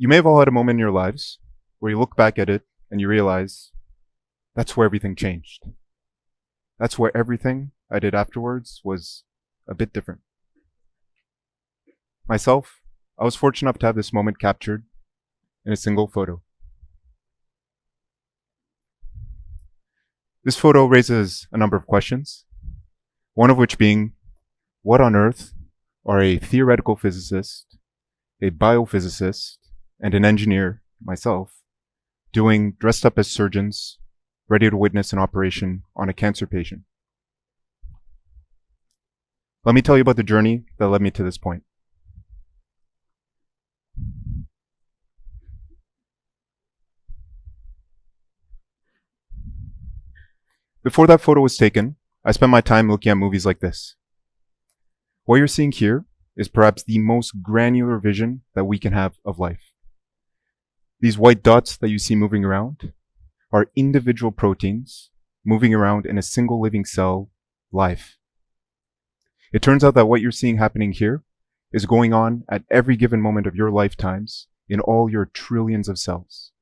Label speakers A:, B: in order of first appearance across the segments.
A: You may have all had a moment in your lives where you look back at it and you realize that's where everything changed. That's where everything I did afterwards was a bit different. Myself, I was fortunate enough to have this moment captured in a single photo. This photo raises a number of questions, one of which being, what on earth are a theoretical physicist, a biophysicist, and an engineer, myself, doing dressed up as surgeons, ready to witness an operation on a cancer patient? Let me tell you about the journey that led me to this point. Before that photo was taken, I spent my time looking at movies like this. What you're seeing here is perhaps the most granular vision that we can have of life. These white dots that you see moving around are individual proteins moving around in a single living cell, live. It turns out that what you're seeing happening here is going on at every given moment of your lifetimes in all your trillions of cells.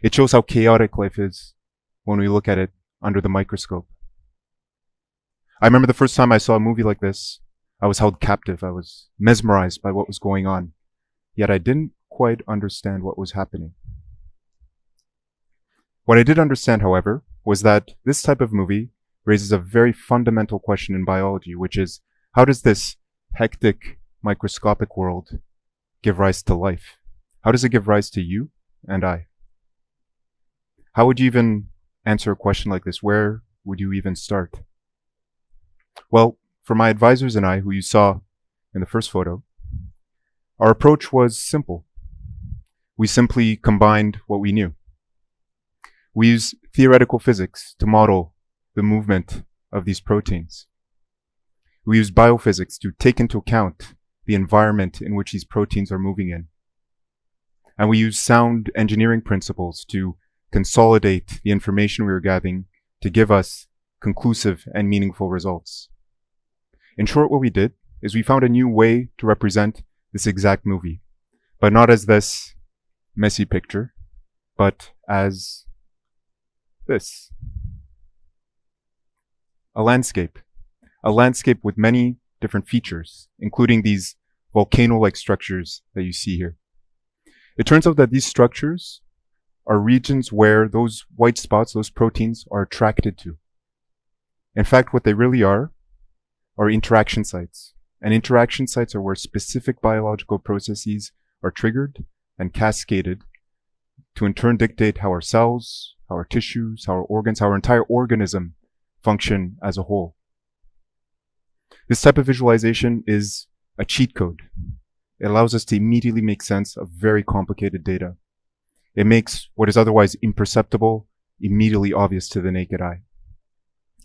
A: It shows how chaotic life is when we look at it under the microscope. I remember the first time I saw a movie like this, I was held captive. I was mesmerized by what was going on, yet I didn't quite understand what was happening. What I did understand, however, was that this type of movie raises a very fundamental question in biology, which is, how does this hectic, microscopic world give rise to life? How does it give rise to you and I? How would you even answer a question like this? Where would you even start? Well, for my advisors and I, who you saw in the first photo, our approach was simple. We simply combined what we knew. We used theoretical physics to model the movement of these proteins. We used biophysics to take into account the environment in which these proteins are moving in. And we used sound engineering principles to consolidate the information we were gathering to give us conclusive and meaningful results. In short, what we did is we found a new way to represent this exact movie, but not as this messy picture, but as this. A landscape with many different features, including these volcano-like structures that you see here. It turns out that these structures are regions where those white spots, those proteins, are attracted to. In fact, what they really are interaction sites. And interaction sites are where specific biological processes are triggered and cascaded to in turn dictate how our cells, how our tissues, how our organs, how our entire organism function as a whole. This type of visualization is a cheat code. It allows us to immediately make sense of very complicated data. It makes what is otherwise imperceptible immediately obvious to the naked eye.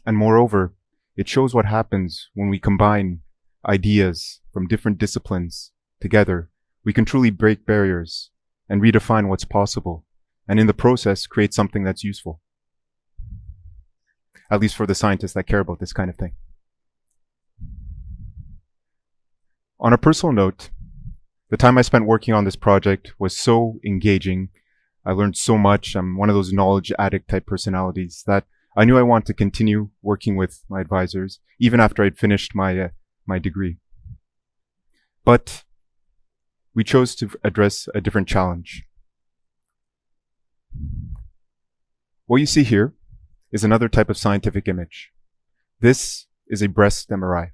A: And moreover, it shows what happens when we combine ideas from different disciplines together. We can truly break barriers and redefine what's possible, and in the process create something that's useful. At least for the scientists that care about this kind of thing. On a personal note, the time I spent working on this project was so engaging. I learned so much. I'm one of those knowledge addict type personalities that I knew I wanted to continue working with my advisors, even after I'd finished my degree. But we chose to address a different challenge. What you see here is another type of scientific image. This is a breast MRI.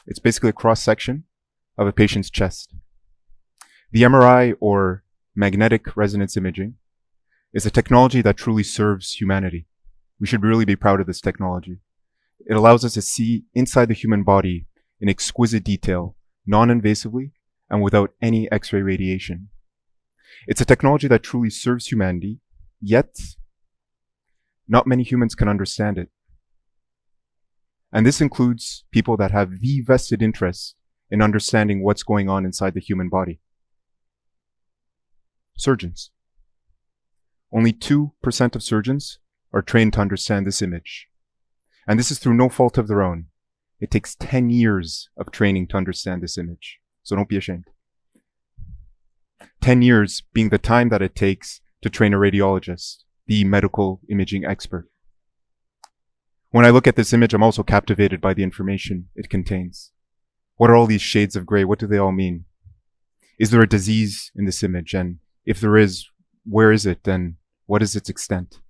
A: It's basically a cross-section of a patient's chest. The MRI, or magnetic resonance imaging, is a technology that truly serves humanity. We should really be proud of this technology. It allows us to see inside the human body in exquisite detail, non-invasively, and without any X-ray radiation. It's a technology that truly serves humanity, yet not many humans can understand it. And this includes people that have the vested interest in understanding what's going on inside the human body. Surgeons. Only 2% of surgeons are trained to understand this image. And this is through no fault of their own. It takes 10 years of training to understand this image. So don't be ashamed. 10 years being the time that it takes to train a radiologist, the medical imaging expert. When I look at this image, I'm also captivated by the information it contains. What are all these shades of gray? What do they all mean? Is there a disease in this image? And if there is, where is it? And what is its extent?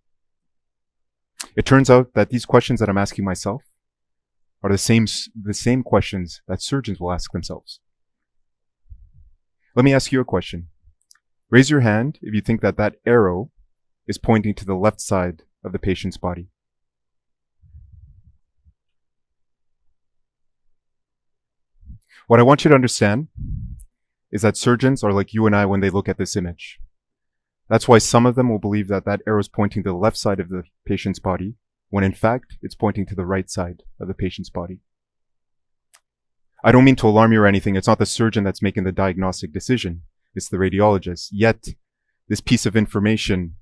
A: It turns out that these questions that I'm asking myself are the same questions that surgeons will ask themselves. Let me ask you a question. Raise your hand if you think that that arrow is pointing to the left side of the patient's body. What I want you to understand is that surgeons are like you and I when they look at this image. That's why some of them will believe that that arrow is pointing to the left side of the patient's body, when in fact, it's pointing to the right side of the patient's body. I don't mean to alarm you or anything. It's not the surgeon that's making the diagnostic decision. It's the radiologist. Yet, this piece of information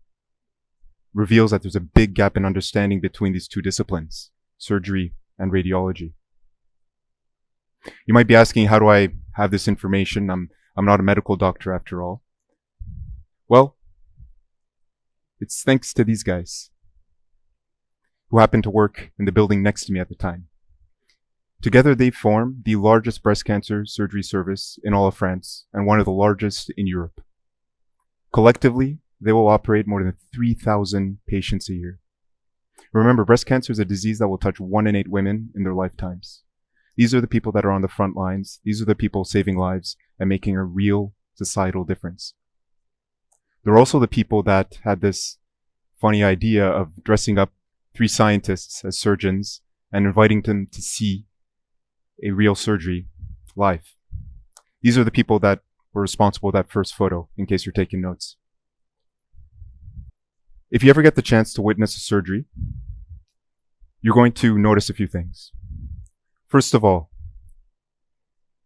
A: reveals that there's a big gap in understanding between these two disciplines, surgery and radiology. You might be asking, how do I have this information? I'm not a medical doctor after all. Well, it's thanks to these guys who happened to work in the building next to me at the time. Together they form the largest breast cancer surgery service in all of France and one of the largest in Europe. Collectively, they will operate more than 3,000 patients a year. Remember, breast cancer is a disease that will touch 1 in 8 women in their lifetimes. These are the people that are on the front lines. These are the people saving lives and making a real societal difference. They're also the people that had this funny idea of dressing up 3 scientists as surgeons and inviting them to see a real surgery live. These are the people that were responsible for that first photo, in case you're taking notes. If you ever get the chance to witness a surgery, you're going to notice a few things. First of all,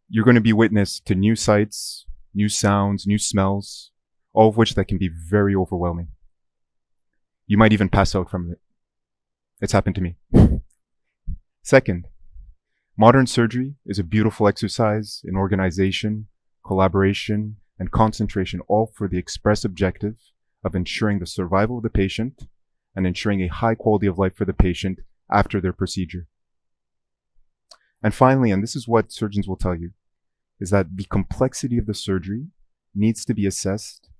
A: you're going to be witness to new sights, new sounds, new smells, all of which that can be very overwhelming. You might even pass out from it. It's happened to me. Second, modern surgery is a beautiful exercise in organization, collaboration, and concentration, all for the express objective of ensuring the survival of the patient and ensuring a high quality of life for the patient after their procedure. And finally, and this is what surgeons will tell you, is that the complexity of the surgery needs to be assessed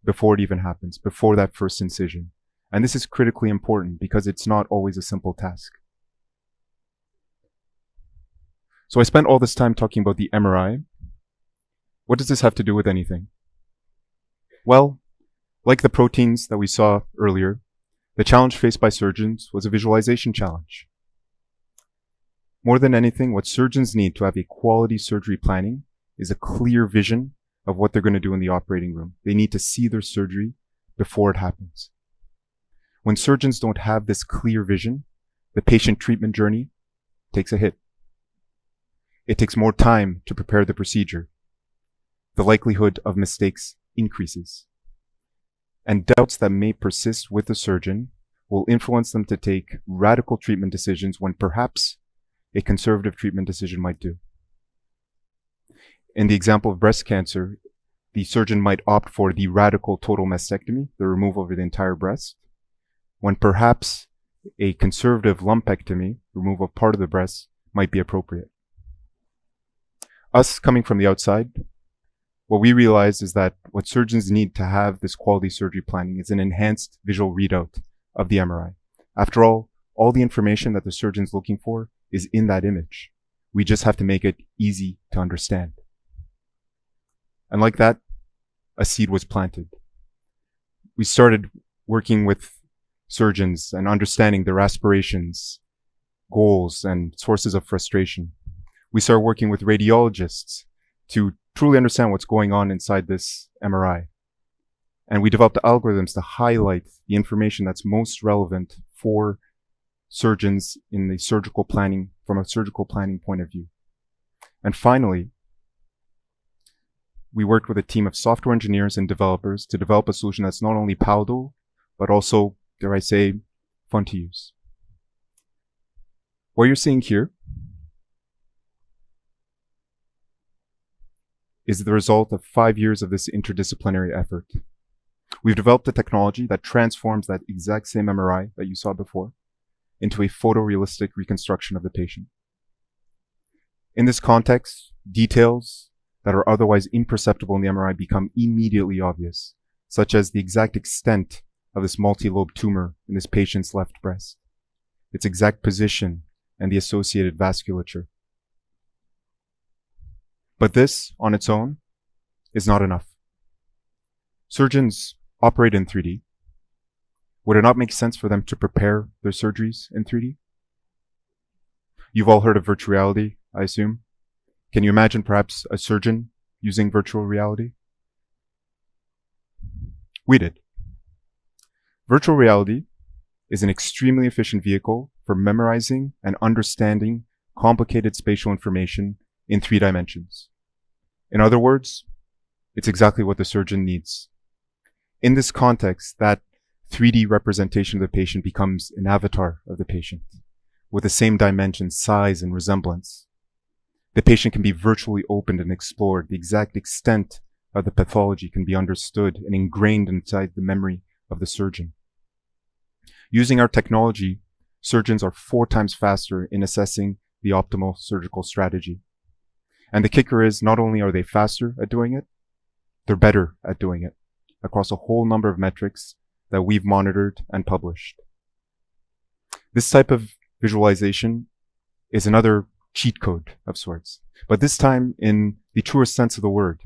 A: before it even happens, before that first incision. And this is critically important because it's not always a simple task. So I spent all this time talking about the MRI. What does this have to do with anything? Well, like the proteins that we saw earlier, the challenge faced by surgeons was a visualization challenge. More than anything, what surgeons need to have a quality surgery planning is a clear vision of what they're going to do in the operating room. They need to see their surgery before it happens. When surgeons don't have this clear vision, the patient treatment journey takes a hit. It takes more time to prepare the procedure. The likelihood of mistakes increases. And doubts that may persist with the surgeon will influence them to take radical treatment decisions when perhaps a conservative treatment decision might do. In the example of breast cancer, the surgeon might opt for the radical total mastectomy, the removal of the entire breast, when perhaps a conservative lumpectomy, removal of part of the breast, might be appropriate. Us coming from the outside, what we realized is that what surgeons need to have this quality surgery planning is an enhanced visual readout of the MRI. After all the information that the surgeon's looking for is in that image. We just have to make it easy to understand. And like that, a seed was planted. We started working with surgeons and understanding their aspirations, goals, and sources of frustration. We started working with radiologists to truly understand what's going on inside this MRI. And we developed algorithms to highlight the information that's most relevant for surgeons in the surgical planning, from a surgical planning point of view. And finally, we worked with a team of software engineers and developers to develop a solution that's not only palatable, but also, dare I say, fun to use. What you're seeing here is the result of 5 years of this interdisciplinary effort. We've developed a technology that transforms that exact same MRI that you saw before into a photorealistic reconstruction of the patient. In this context, details that are otherwise imperceptible in the MRI become immediately obvious, such as the exact extent of this multi-lobe tumor in this patient's left breast, its exact position, and the associated vasculature. But this, on its own, is not enough. Surgeons operate in 3D. Would it not make sense for them to prepare their surgeries in 3D? You've all heard of virtual reality, I assume. Can you imagine perhaps a surgeon using virtual reality? We did. Virtual reality is an extremely efficient vehicle for memorizing and understanding complicated spatial information in 3 dimensions. In other words, it's exactly what the surgeon needs. In this context, that 3D representation of the patient becomes an avatar of the patient, with the same dimension, size, and resemblance. The patient can be virtually opened and explored. The exact extent of the pathology can be understood and ingrained inside the memory of the surgeon. Using our technology, surgeons are 4 times faster in assessing the optimal surgical strategy. And the kicker is, not only are they faster at doing it, they're better at doing it across a whole number of metrics that we've monitored and published. This type of visualization is another cheat code of sorts, but this time in the truest sense of the word.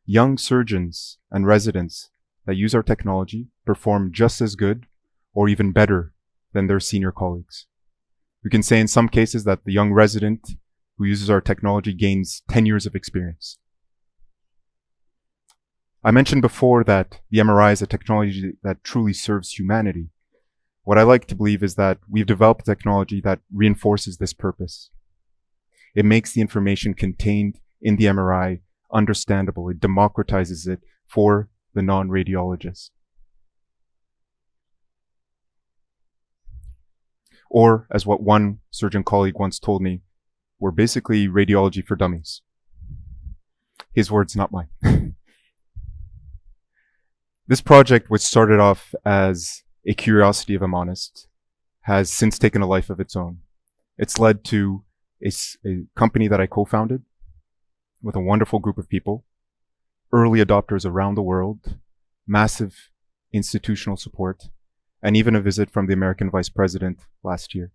A: Young surgeons and residents that use our technology perform just as good or even better than their senior colleagues. We can say in some cases that the young resident who uses our technology gains 10 years of experience. I mentioned before that the MRI is a technology that truly serves humanity. What I like to believe is that we've developed technology that reinforces this purpose. It makes the information contained in the MRI understandable. It democratizes it for the non-radiologist. Or, as what one surgeon colleague once told me, we're basically radiology for dummies. His words, not mine. This project, which started off as a curiosity, if I'm honest, has since taken a life of its own. It's led to a company that I co-founded with a wonderful group of people, early adopters around the world, massive institutional support, and even a visit from the American Vice President last year.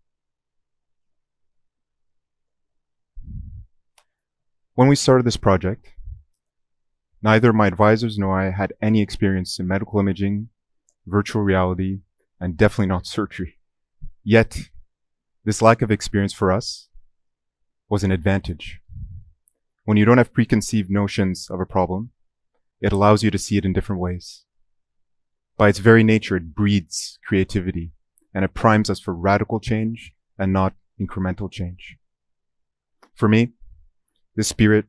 A: When we started this project, neither my advisors nor I had any experience in medical imaging, virtual reality, and definitely not surgery. Yet, this lack of experience for us was an advantage. When you don't have preconceived notions of a problem, it allows you to see it in different ways. By its very nature, it breeds creativity, and it primes us for radical change and not incremental change. For me, this spirit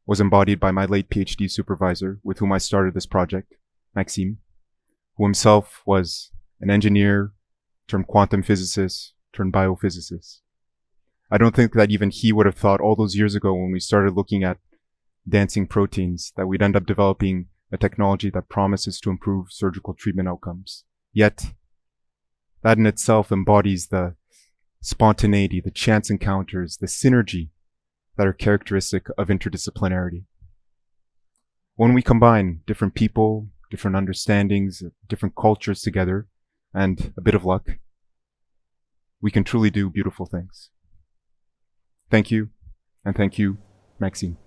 A: was embodied by my late PhD supervisor with whom I started this project, Maxime, who himself was an engineer, turned quantum physicist, turned biophysicist. I don't think that even he would have thought all those years ago when we started looking at dancing proteins that we'd end up developing a technology that promises to improve surgical treatment outcomes. Yet, that in itself embodies the spontaneity, the chance encounters, the synergy that are characteristic of interdisciplinarity. When we combine different people, different understandings, different cultures together, and a bit of luck, we can truly do beautiful things. Thank you, and thank you, Maxime.